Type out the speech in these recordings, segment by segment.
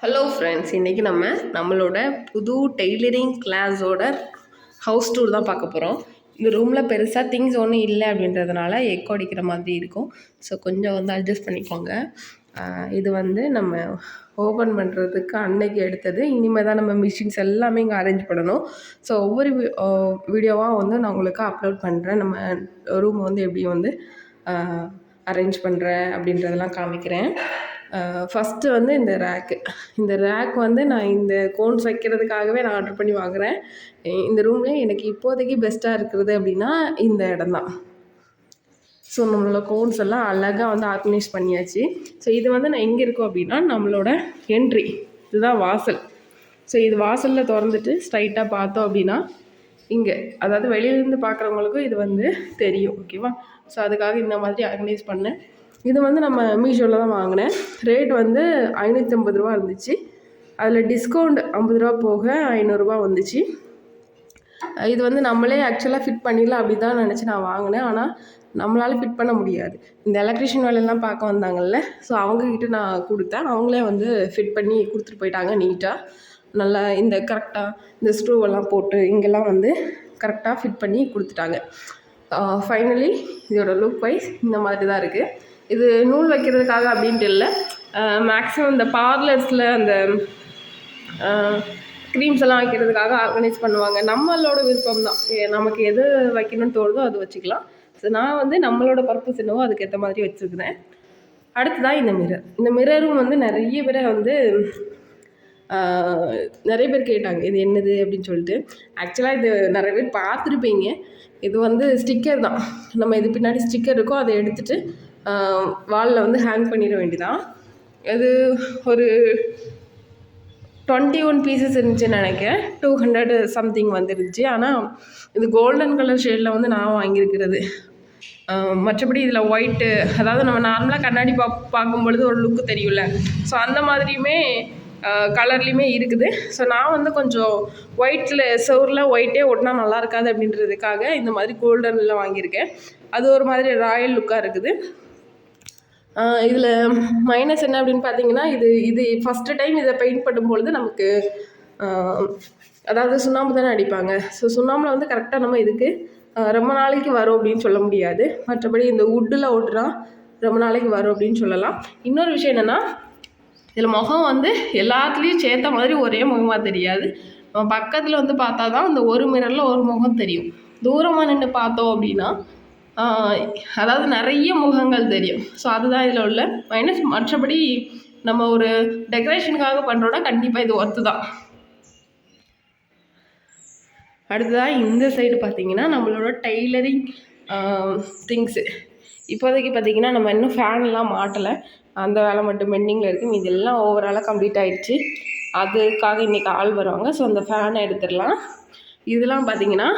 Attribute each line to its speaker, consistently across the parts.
Speaker 1: Hello friends, இன்றைக்கி நம்மளோட புது டெய்லரிங் கிளாஸோட ஹவுஸ் டூர் தான் பார்க்க போகிறோம். இந்த ரூமில் பெருசாக திங்ஸ் ஒன்றும் இல்லை அப்படின்றதுனால எக்கோ அடிக்கிற மாதிரி இருக்கும். ஸோ கொஞ்சம் அட்ஜஸ்ட் பண்ணிக்கோங்க. இது நம்ம ஓப்பன் பண்ணுறதுக்கு அன்னைக்கு எடுத்தது. இனிமேல் தான் நம்ம மிஷின்ஸ் எல்லாமே இங்கே அரேஞ்ச் பண்ணணும். ஸோ ஒவ்வொரு வீடியோவாக நான் உங்களுக்கு அப்லோட் பண்ணுறேன். நம்ம ரூம் எப்படி அரேஞ்ச் பண்ணுறேன் அப்படின்றதெல்லாம் காமிக்கிறேன். ஃபஸ்ட்டு இந்த ரேக் நான் இந்த கோன்ஸ் வைக்கிறதுக்காகவே நான் ஆர்டர் பண்ணி வாங்குகிறேன். இந்த ரூம்லேயே எனக்கு இப்போதைக்கு பெஸ்ட்டாக இருக்கிறது அப்படின்னா இந்த இடம் தான். ஸோ நம்மளோட கோன்ஸ் எல்லாம் அழகாக ஆர்கனைஸ் பண்ணியாச்சு. ஸோ இது நான் எங்கே இருக்கோம் அப்படின்னா நம்மளோட என்ட்ரி, இதுதான் வாசல். ஸோ இது வாசலில் திறந்துட்டு ஸ்ட்ரைட்டாக பார்த்தோம் அப்படின்னா இங்கே, அதாவது வெளியிலேருந்து பார்க்குறவங்களுக்கும் இது தெரியும். ஓகேவா? ஸோ அதுக்காக இந்த மாதிரி ஆர்கனைஸ் பண்ணேன். இது நம்ம மீஷோவில் தான் வாங்கினேன். ரேட் 550 ரூபா இருந்துச்சு. அதில் டிஸ்கவுண்ட் 50 ரூபா போக 500 ரூபா வந்துச்சு. இது நம்மளே ஆக்சுவலாக ஃபிட் பண்ணிடலாம் அப்படி தான் நினச்சி நான் வாங்கினேன். ஆனால் நம்மளால் ஃபிட் பண்ண முடியாது. இந்த எலக்ட்ரிஷியன் வேலையெல்லாம் பார்க்க வந்தாங்கல்ல, ஸோ அவங்கக்கிட்ட நான் கொடுத்தேன். அவங்களே ஃபிட் பண்ணி கொடுத்துட்டு போயிட்டாங்க நீட்டாக. நல்லா இந்த கரெக்டாக இந்த ஸ்க்ரூவெல்லாம் போட்டு இங்கெல்லாம் கரெக்டாக ஃபிட் பண்ணி கொடுத்துட்டாங்க. ஃபைனலி இதோட லுக் வைஸ் இந்த மாதிரி தான் இருக்குது. இது நூல் வைக்கிறதுக்காக அப்படின்ட்டு இல்லை, மேக்ஸிமம் இந்த பார்லர்ஸில் அந்த க்ரீம்ஸ் எல்லாம் வைக்கிறதுக்காக ஆர்கனைஸ் பண்ணுவாங்க. நம்மளோட விருப்பம் தான், நமக்கு எது வைக்கணும்னு தோணுதோ அது வச்சுக்கலாம். ஸோ நான் நம்மளோட பர்பஸ் என்னவோ அதுக்கேற்ற மாதிரி வச்சுருக்கிறேன். அடுத்ததான் இந்த மிரரும் நிறைய பேரை நிறைய பேர் கேட்டாங்க இது என்னது அப்படின்னு சொல்லிட்டு. ஆக்சுவலாக இது நிறைய பேர் பார்த்துருப்பீங்க. இது ஸ்டிக்கர் தான். நம்ம இது பின்னாடி ஸ்டிக்கர் இருக்கோ அதை எடுத்துகிட்டு வாலில் ஹேங் பண்ணிட வேண்டியதான். இது ஒரு 21 பீசஸ் இருந்துச்சுன்னு நினைக்கிறேன். 200 சம்திங் வந்துருந்துச்சு. ஆனால் இது கோல்டன் கலர் ஷேடில் நான் வாங்கியிருக்கிறது. மற்றபடி இதில் ஒயிட்டு, அதாவது நம்ம நார்மலாக கண்ணாடி பார்க்கும் பொழுது ஒரு லுக்கு தெரியும்ல, ஸோ அந்த மாதிரியுமே கலர்லேயுமே இருக்குது. ஸோ நான் கொஞ்சம் ஒயிட்டில் சோரில் ஒயிட்டே ஒட்டினா நல்லா இருக்காது அப்படின்றதுக்காக இந்த மாதிரி கோல்டனில் வாங்கியிருக்கேன். அது ஒரு மாதிரி ராயல் லுக்காக இருக்குது. இதில் மைனஸ் என்ன அப்படின்னு பார்த்தீங்கன்னா, இது ஃபஸ்ட்டு டைம் இதை பெயிண்ட் பண்ணும்பொழுது நமக்கு அதாவது சுண்ணாம்பு தானே அடிப்பாங்க. ஸோ சுண்ணாம்பில் கரெக்டாக நம்ம இதுக்கு ரொம்ப நாளைக்கு வரும் அப்படின்னு சொல்ல முடியாது. மற்றபடி இந்த வுட்டில் ஓட்டுனா ரொம்ப நாளைக்கு வரும் அப்படின்னு சொல்லலாம். இன்னொரு விஷயம் என்னென்னா, இதில் முகம் எல்லாத்துலேயும் சேர்த்த மாதிரி ஒரே முகமாக தெரியாது. நம்ம பக்கத்தில் பார்த்தா தான் அந்த ஒரு மிரரில் ஒரு முகம் தெரியும். தூரமாக நின்று பார்த்தோம் அப்படின்னா அதாவது நிறைய முகங்கள் தெரியும். ஸோ அதுதான் இதில் உள்ள மைனஸ். மற்றபடி நம்ம ஒரு டெக்கரேஷனுக்காக பண்ணுறோன்னா கண்டிப்பாக இது ஒர்த்து தான். அடுத்ததாக இந்த சைடு பார்த்திங்கன்னா நம்மளோட டெய்லரிங் திங்ஸு. இப்போதைக்கு பார்த்திங்கன்னா நம்ம இன்னும் ஃபேன்லாம் மாட்டலை, அந்த வேலை மட்டும் பெண்டிங்கில் இருக்குது. இதெல்லாம் ஓவராலாக கம்ப்ளீட் ஆகிடுச்சு. அதுக்காக இன்றைக்கி ஆள் வருவாங்க. ஸோ அந்த ஃபேனை எடுத்துடலாம். இதெல்லாம் பார்த்திங்கன்னா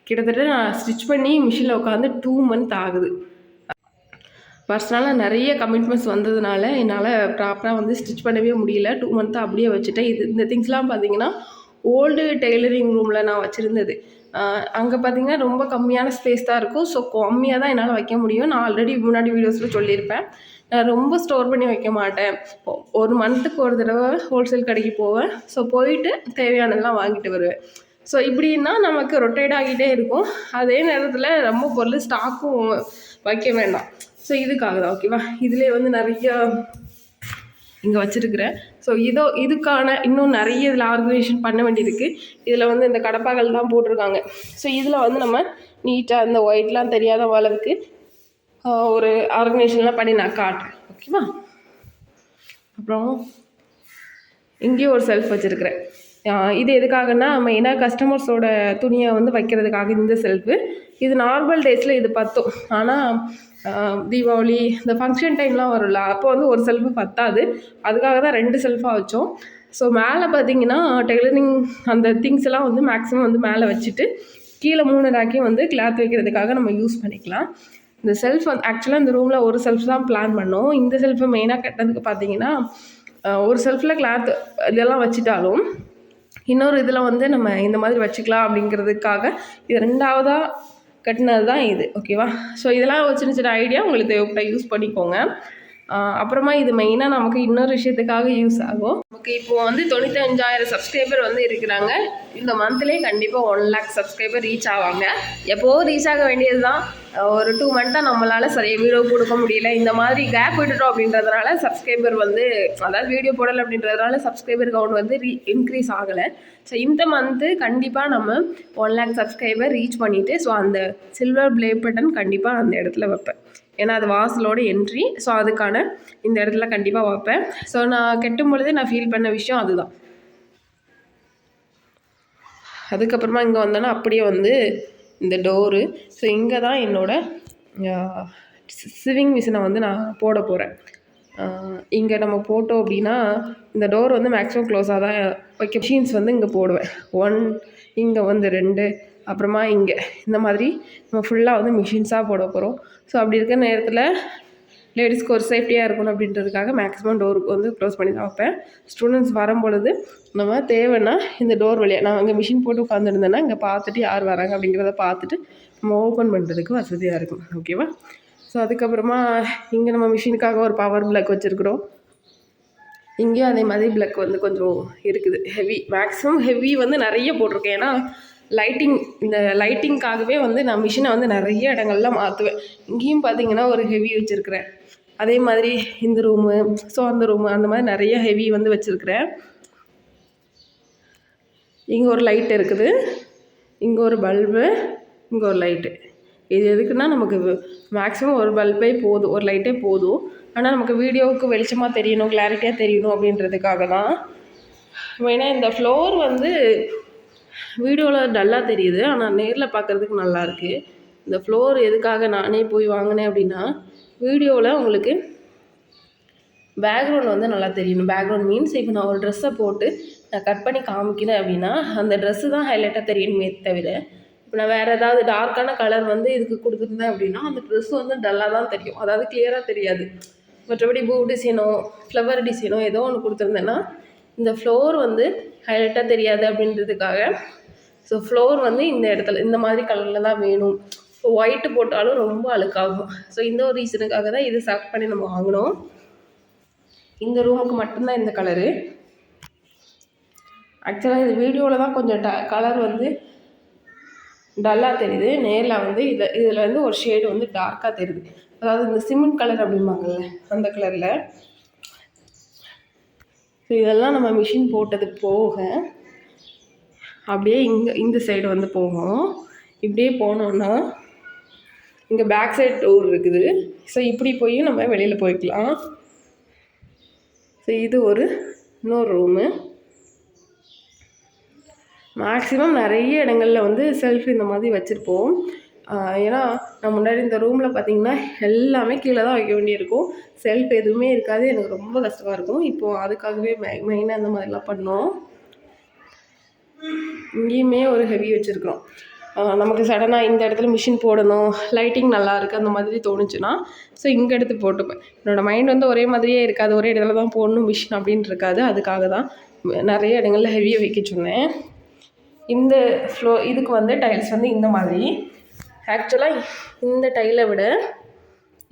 Speaker 1: கிட்டத்தட்ட நான் ஸ்டிச் பண்ணி மிஷினில் உட்காந்து 2 மந்த் ஆகுது. பர்சனலாக நிறைய கமிட்மெண்ட்ஸ் வந்ததுனால என்னால் ப்ராப்பராக ஸ்டிச் பண்ணவே முடியல. 2 மந்த்தாக அப்படியே வச்சுட்டேன். இந்த திங்ஸ்லாம் பார்த்திங்கன்னா ஓல்டு டெய்லரிங் ரூமில் நான் வச்சுருந்தது. அங்கே பார்த்திங்கன்னா ரொம்ப கம்மியான ஸ்பேஸ் தான் இருக்கும். ஸோ கம்மியாக தான் என்னால் வைக்க முடியும். நான் ஆல்ரெடி முன்னாடி வீடியோஸில் சொல்லியிருப்பேன். நான் ரொம்ப ஸ்டோர் பண்ணி வைக்க மாட்டேன். 1 மந்த்துக்கு ஒரு தடவை ஹோல்சேல் கடைக்கு போவேன். ஸோ போயிட்டு தேவையானதெல்லாம் வாங்கிட்டு வருவேன். ஸோ இப்படின்னா நமக்கு ரொட்டேட் ஆகிட்டே இருக்கும். அதே நேரத்தில் ரொம்ப பொருள் ஸ்டாக்கும் வைக்க வேண்டாம். ஸோ இதுக்காக தான். ஓகேவா? இதிலே நிறைய இங்கே வச்சுருக்கிறேன். ஸோ இதுக்கான இன்னும் நிறைய இதில் ஆர்கனைசேஷன் பண்ண வேண்டியிருக்கு. இதில் இந்த கடப்பாக்கள் தான் போட்டிருக்காங்க. ஸோ இதில் நம்ம நீட்டாக இந்த ஒயிட்லாம் தெரியாத அளவுக்கு ஒரு ஆர்கனைசேஷன்லாம் பண்ணி நான் காட்டுறேன். ஓகேவா? அப்புறம் இங்கேயும் ஒரு செல்ஃப் வச்சுருக்கிறேன். இது எதுக்காகன்னா, மெயினாக கஸ்டமர்ஸோட துணியை வைக்கிறதுக்காக இந்த செல்ஃபு. இது நார்மல் டேஸில் இது பத்தும். ஆனால் தீபாவளி இந்த ஃபங்க்ஷன் டைம்லாம் வரும்ல, அப்போ ஒரு செல்ஃபு பத்தாது. அதுக்காக தான் 2 செல்ஃபாக வச்சோம். ஸோ மேலே பார்த்திங்கன்னா டெய்லரிங் அந்த திங்ஸ் எல்லாம் மேக்ஸிமம் மேலே வச்சுட்டு கீழே 3 ரேக்கையும் கிளாத் வைக்கிறதுக்காக நம்ம யூஸ் பண்ணிக்கலாம். இந்த செல்ஃப் ஆக்சுவலாக இந்த ரூமில் ஒரு செல்ஃப் தான் பிளான் பண்ணோம். இந்த செல்ஃபை மெயினாக கட்டினதுக்கு பார்த்திங்கன்னா, ஒரு செல்ஃபில் கிளாத் இதெல்லாம் வச்சுட்டாலும் இன்னொரு இதில் நம்ம இந்த மாதிரி வச்சுக்கலாம் அப்படிங்கிறதுக்காக இது 2வதாக கட்டினது தான் இது. ஓகேவா? ஸோ இதெல்லாம் ஒரு சின்ன சின்ன ஐடியா உங்களுக்கு தேவைப்பட்ட யூஸ் பண்ணிக்கோங்க. அப்புறமா இது மெயினாக நமக்கு இன்னொரு விஷயத்துக்காக யூஸ் ஆகும். ஓகே, இப்போது வந்து 95,000 சப்ஸ்கிரைபர் வந்து இருக்கிறாங்க. இந்த மந்த்லேயே கண்டிப்பாக 1 lakh சப்ஸ்கிரைபர் ரீச் ஆவாங்க. எப்போது ரீச் ஆக வேண்டியது தான். ஒரு 2 மந்த்தாக நம்மளால் சரியாக வீடியோ கொடுக்க முடியல. இந்த மாதிரி கேப் விட்டுட்டோம் அப்படின்றதுனால சப்ஸ்கிரைபர் வந்து, அதாவது வீடியோ போடலை அப்படின்றதுனால சப்ஸ்கிரைபர் கவுண்ட் வந்து இன்க்ரீஸ் ஆகலை. ஸோ இந்த மந்த்து கண்டிப்பாக நம்ம 1 lakh சப்ஸ்கிரைபர் ரீச் பண்ணிவிட்டு, ஸோ அந்த சில்வர் ப்ளே பட்டன் கண்டிப்பாக அந்த இடத்துல வைப்பேன். ஏன்னா அது வாசலோட என்ட்ரி. ஸோ அதுக்கான இந்த இடத்துல கண்டிப்பாக வைப்பேன். ஸோ நான் கெட்டும் பொழுதே நான் ஃபீல் பண்ண விஷயம் அதுதான். அதுக்கப்புறமா இங்கே வந்தோன்னா அப்படியே வந்து இந்த டோரு. ஸோ இங்கே தான் என்னோடய சிவிங் மிஷினை வந்து நான் போட போகிறேன். இங்கே நம்ம போட்டோம் அப்படின்னா இந்த டோர் வந்து மேக்ஸிமம் க்ளோஸாக தான் வைக்க. மிஷின்ஸ் வந்து இங்கே போடுவேன். 1, இங்கே வந்து 2, அப்புறமா இங்கே இந்த மாதிரி நம்ம ஃபுல்லாக வந்து மிஷின்ஸாக போட போகிறோம். ஸோ அப்படி இருக்கிற நேரத்தில் லேடிஸ்க்கு ஒரு சேஃப்டியாக இருக்கணும் அப்படின்றதுக்காக மேக்ஸிமம் டோருக்கு வந்து க்ளோஸ் பண்ணி தான் வைப்பேன். ஸ்டூடெண்ட்ஸ் வரும்பொழுது நம்ம தேவைன்னா இந்த டோர் வழியாக, நான் அங்கே மிஷின் போட்டு உட்காந்துருந்தேன்னா இங்கே பார்த்துட்டு யார் வராங்க அப்படிங்கிறத பார்த்துட்டு நம்ம ஓப்பன் பண்ணுறதுக்கு வசதியாக இருக்கும். ஓகேவா? ஸோ அதுக்கப்புறமா இங்கே நம்ம மிஷினுக்காக ஒரு பவர் பிளக் வச்சுருக்குறோம். இங்கேயும் அதே மாதிரி பிளக் வந்து கொஞ்சம் இருக்குது. ஹெவி, மேக்ஸிமம் ஹெவி வந்து நிறைய போட்டிருக்கேன். ஏன்னா இந்த லைட்டிங்காகவே வந்து நான் மிஷினை வந்து நிறைய இடங்கள்லாம் மாற்றுவேன். இங்கேயும் பார்த்தீங்கன்னா ஒரு ஹெவி வச்சுருக்கிறேன். அதே மாதிரி இந்த ரூமு, ஸோ அந்த ரூமு, அந்த மாதிரி நிறைய ஹெவி வந்து வச்சுருக்கிறேன். இங்கே ஒரு லைட் இருக்குது, இங்கே ஒரு பல்பு, இங்கே ஒரு லைட்டு. இது எதுக்குன்னா நமக்கு மேக்ஸிமம் ஒரு பல்பே போதும், ஒரு லைட்டே போதும். ஆனால் நமக்கு வீடியோவுக்கு வெளிச்சமாக தெரியணும், கிளாரிட்டியாக தெரியணும் அப்படின்றதுக்காக தான். மெயினாக இந்த ஃப்ளோர் வந்து வீடியோவில் டல்லாக தெரியுது, ஆனால் நேரில் பார்க்குறதுக்கு நல்லாயிருக்கு. இந்த ஃப்ளோர் எதுக்காக நானே போய் வாங்கினேன் அப்படின்னா, வீடியோவில் உங்களுக்கு பேக்ரவுண்ட் வந்து நல்லா தெரியணும். பேக்ரவுண்ட் மீன்ஸ் இப்போ நான் ஒரு ட்ரெஸ்ஸை போட்டு நான் கட் பண்ணி காமிக்கிறேன் அப்படின்னா அந்த ட்ரெஸ்ஸு தான் ஹைலைட்டாக தெரியணுமே தவிர, இப்போ நான் வேறு ஏதாவது டார்க்கான கலர் வந்து இதுக்கு கொடுத்துருந்தேன் அப்படின்னா அந்த ட்ரெஸ்ஸு வந்து டல்லாக தான் தெரியும், அதாவது கிளியராக தெரியாது. மற்றபடி பூ டிசைனோ ஃப்ளவர் டிசைனோ ஏதோ ஒன்று கொடுத்துருந்தேன்னா இந்த ஃப்ளோர் வந்து ஹைலைட்டாக தெரியாது அப்படின்றதுக்காக. ஸோ ஃப்ளோர் வந்து இந்த இடத்துல இந்த மாதிரி கலரில் தான் வேணும். இப்போ ஒயிட்டு போட்டாலும் ரொம்ப அழுக்காகும். ஸோ இந்த ஒரு ரீசனுக்காக தான் இது செலக்ட் பண்ணி நம்ம வாங்கினோம். இந்த ரூமுக்கு மட்டும்தான் இந்த கலரு. ஆக்சுவலாக இது வீடியோவில் தான் கொஞ்சம் கலர் வந்து டல்லாக தெரியுது. நேரில் வந்து இதில் வந்து ஒரு ஷேடு வந்து டார்க்காக தெரியுது. அதாவது இந்த சிமெண்ட் கலர் அப்படிம்பாங்கள்ல அந்த கலரில். ஸோ இதெல்லாம் நம்ம மிஷின் போட்டது போக அப்படியே இந்த சைடு வந்து போகும். இப்படியே போனோன்னா இங்கே பேக் சைடு டோர் இருக்குது. ஸோ இப்படி போய் நம்ம வெளியில் போய்க்கலாம். ஸோ இது இன்னொரு ரூமு. மேக்ஸிமம் நிறைய இடங்களில் வந்து செல்ஃப் இந்த மாதிரி வச்சுருப்போம். ஏன்னா நான் முன்னாடி இந்த ரூமில் பார்த்திங்கன்னா எல்லாமே கீழே தான் வைக்க வேண்டியிருக்கும். செல்ஃப் எதுவுமே இருக்காது. எனக்கு ரொம்ப கஷ்டமாக இருக்கும். இப்போது அதுக்காகவே மெயினாக இந்த மாதிரிலாம் பண்ணோம். இங்கேயுமே ஒரு ஹெவி வச்சுருக்குறோம். நமக்கு சடனாக இந்த இடத்துல மிஷின் போடணும், லைட்டிங் நல்லா இருக்குது அந்த மாதிரி தோணுச்சுன்னா ஸோ இங்கே எடுத்து போட்டுப்பேன். என்னோடய மைண்ட் வந்து ஒரே மாதிரியே இருக்காது, ஒரே இடத்துல தான் போடணும் மிஷின் அப்படின்ட்டு இருக்காது. அதுக்காக தான் நிறைய இடங்களில் ஹெவியாக வைக்க சொன்னேன். இந்த இதுக்கு வந்து டைல்ஸ் வந்து இந்த மாதிரி. ஆக்சுவலாக இந்த டைலை விட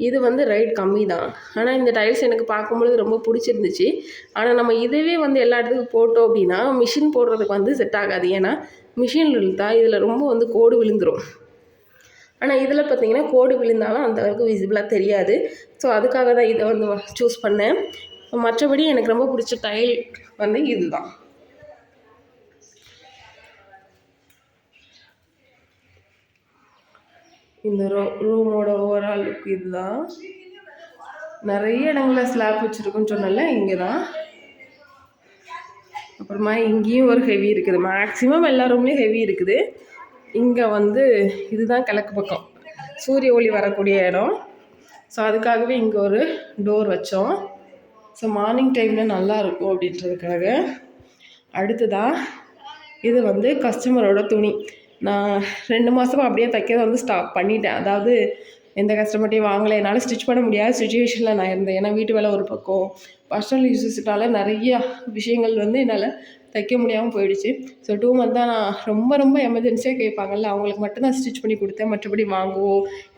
Speaker 1: இது வந்து ரேட் கம்மி தான். ஆனால் இந்த டைல்ஸ் எனக்கு பார்க்கும்பொழுது ரொம்ப பிடிச்சிருந்துச்சு. ஆனால் நம்ம இதுவே வந்து எல்லா இடத்துக்கும் போட்டோம் அப்படின்னா மிஷின் போடுறதுக்கு வந்து செட் ஆகாது. ஏன்னா மிஷின் இழுத்தா இதில் ரொம்ப வந்து கோடு விழுந்துடும். ஆனால் இதில் பார்த்திங்கன்னா கோடு விழுந்தாலும் அந்தளவுக்கு விசிபிளாக தெரியாது. ஸோ அதுக்காக தான் இதை வந்து சூஸ் பண்ணேன். மற்றபடி எனக்கு ரொம்ப பிடிச்ச டைல் வந்து இது தான். இந்த ரூமோட ஓவரால் லுக் இதுதான். நிறைய இடங்களில் ஸ்லாப் வச்சுருக்குன்னு சொன்னல, இங்கே தான். அப்புறமா இங்கேயும் ஒரு ஹெவி இருக்குது. மேக்ஸிமம் எல்லா ரூம்லேயும் ஹெவி இருக்குது. இங்கே வந்து இதுதான் கிழக்கு பக்கம், சூரிய ஒளி வரக்கூடிய இடம். ஸோ அதுக்காகவே இங்கே ஒரு டோர் வச்சோம். ஸோ மார்னிங் டைமில் நல்லாயிருக்கும் அப்படின்றதுக்காக. அடுத்ததாக இது வந்து கஸ்டமரோட துணி. நான் 2 மாதமாக அப்படியே தைக்கிறத வந்து ஸ்டாப் பண்ணிட்டேன். அதாவது எந்த கஸ்டமர்ட்டையும் வாங்கலை, என்னால் ஸ்டிச் பண்ண முடியாத சுச்சுவேஷனில் நான் இருந்தேன். ஏன்னா வீட்டு வேலை ஒரு பக்கம், பர்சனல் யூஸஸ்னால நிறைய விஷயங்கள் வந்து என்னால் தைக்க முடியாமல் போயிடுச்சு. ஸோ 2 மந்த் தான் நான் ரொம்ப எமர்ஜென்சியாக கேட்பாங்கல்ல, அவங்களுக்கு மட்டும்தான் ஸ்டிச் பண்ணி கொடுத்தேன். மற்றபடி வாங்குவோ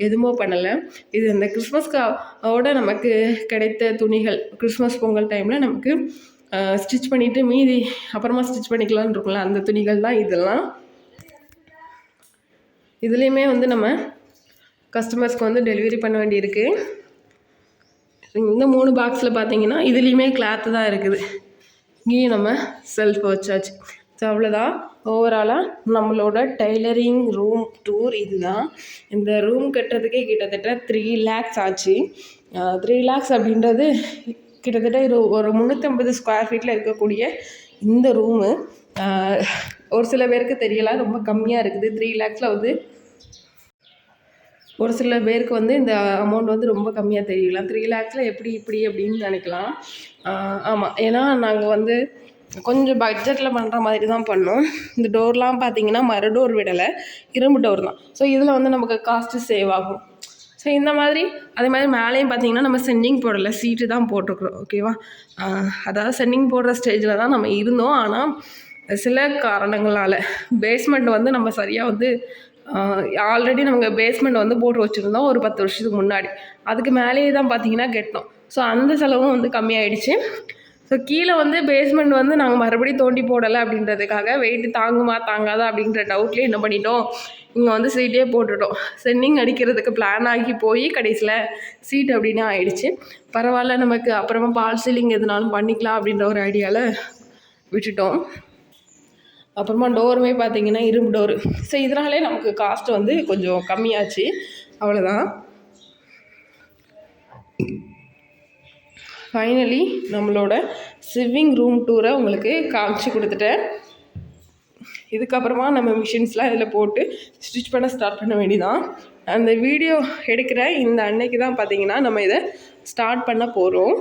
Speaker 1: எதுவுமோ பண்ணலை. இது இந்த கிறிஸ்மஸ்க்காவோட நமக்கு கிடைத்த துணிகள். கிறிஸ்மஸ் பொங்கல் டைமில் நமக்கு ஸ்டிச் பண்ணிவிட்டு மீதி அப்புறமா ஸ்டிச் பண்ணிக்கலான்னு இருக்கும்ல, அந்த துணிகள் தான் இதெல்லாம். இதுலேயுமே வந்து நம்ம கஸ்டமர்ஸ்க்கு வந்து டெலிவரி பண்ண வேண்டியிருக்கு. இந்த 3 பாக்ஸில் பார்த்தீங்கன்னா இதுலேயுமே கிளாத்து தான் இருக்குது. இங்கேயும் நம்ம செல்ஃப் வச்சாச்சு. ஸோ அவ்வளோதான். ஓவராலாக நம்மளோட டெய்லரிங் ரூம் டூர் இதுதான். இந்த ரூம் கட்டுறதுக்கே கிட்டத்தட்ட 3 lakhs ஆச்சு. 3 lakhs அப்படின்றது கிட்டத்தட்ட ஒரு 350 ஸ்கொயர் ஃபீட்டில் இருக்கக்கூடிய இந்த ரூமு ஒரு சில பேருக்கு தெரியலாம், ரொம்ப கம்மியாக இருக்குது. 3 lakhsல வந்து ஒரு சில பேருக்கு வந்து இந்த அமௌண்ட் வந்து ரொம்ப கம்மியாக தெரியலாம். 3 lakhsல எப்படி இப்படி அப்படின்னு நினைக்கலாம். ஆமாம், ஏன்னா நாங்கள் வந்து கொஞ்சம் பட்ஜெட்டில் பண்ணுற மாதிரி தான் பண்ணோம். இந்த டோர்லாம் பார்த்தீங்கன்னா மர டோர் விடலை, இரும்பு டோர் தான். ஸோ இதில் வந்து நமக்கு காஸ்ட்டு சேவ் ஆகும். ஸோ இந்த மாதிரி அதே மாதிரி மேலேயும் பார்த்தீங்கன்னா நம்ம சென்டிங் போடலை, சீட்டு தான் போட்டிருக்குறோம். ஓகேவா? அதாவது சென்டிங் போடுற ஸ்டேஜில் தான் நம்ம இருந்தோம். ஆனால் சில காரணங்களால் பேஸ்மெண்ட் வந்து நம்ம சரியாக வந்து ஆல்ரெடி நமக்கு பேஸ்மெண்ட் வந்து போட்டு வச்சுருந்தோம் ஒரு 10 வருஷத்துக்கு முன்னாடி. அதுக்கு மேலேயே தான் பார்த்தீங்கன்னா கட்டணும். ஸோ அந்த செலவும் வந்து கம்மியாயிடுச்சு. ஸோ கீழே வந்து பேஸ்மெண்ட் வந்து நாங்கள் மறுபடியும் தோண்டி போடலை அப்படின்றதுக்காக வெயிட்டு தாங்குமா தாங்காதா அப்படின்ற டவுட்லேயே என்ன பண்ணிட்டோம், இங்கே வந்து சீட்டே போட்டுட்டோம். சென்னிங் அடிக்கிறதுக்கு பிளான் ஆகி போய் கடைசியில் சீட் அப்படின்னு ஆயிடுச்சு. பரவாயில்ல, நமக்கு அப்புறமா பால் சீலிங் எதுனாலும் பண்ணிக்கலாம் அப்படின்ற ஒரு ஐடியாவில் விட்டுட்டோம். அப்புறமா டோருமே பார்த்தீங்கன்னா இரும்பு டோரு. ஸோ இதனாலே நமக்கு காஸ்ட்டு வந்து கொஞ்சம் கம்மியாச்சு. அவ்வளோதான். ஃபைனலி நம்மளோட ஸ்விம்மிங் ரூம் டூரை உங்களுக்கு காமிச்சு கொடுத்துட்டேன். இதுக்கப்புறமா நம்ம மிஷின்ஸ்லாம் இதில் போட்டு ஸ்டிச் பண்ண ஸ்டார்ட் பண்ண வேண்டியதான். அந்த வீடியோ எடுக்கிற இந்த அன்னைக்கு தான் பார்த்தீங்கன்னா நம்ம இதை ஸ்டார்ட் பண்ண போகிறோம்.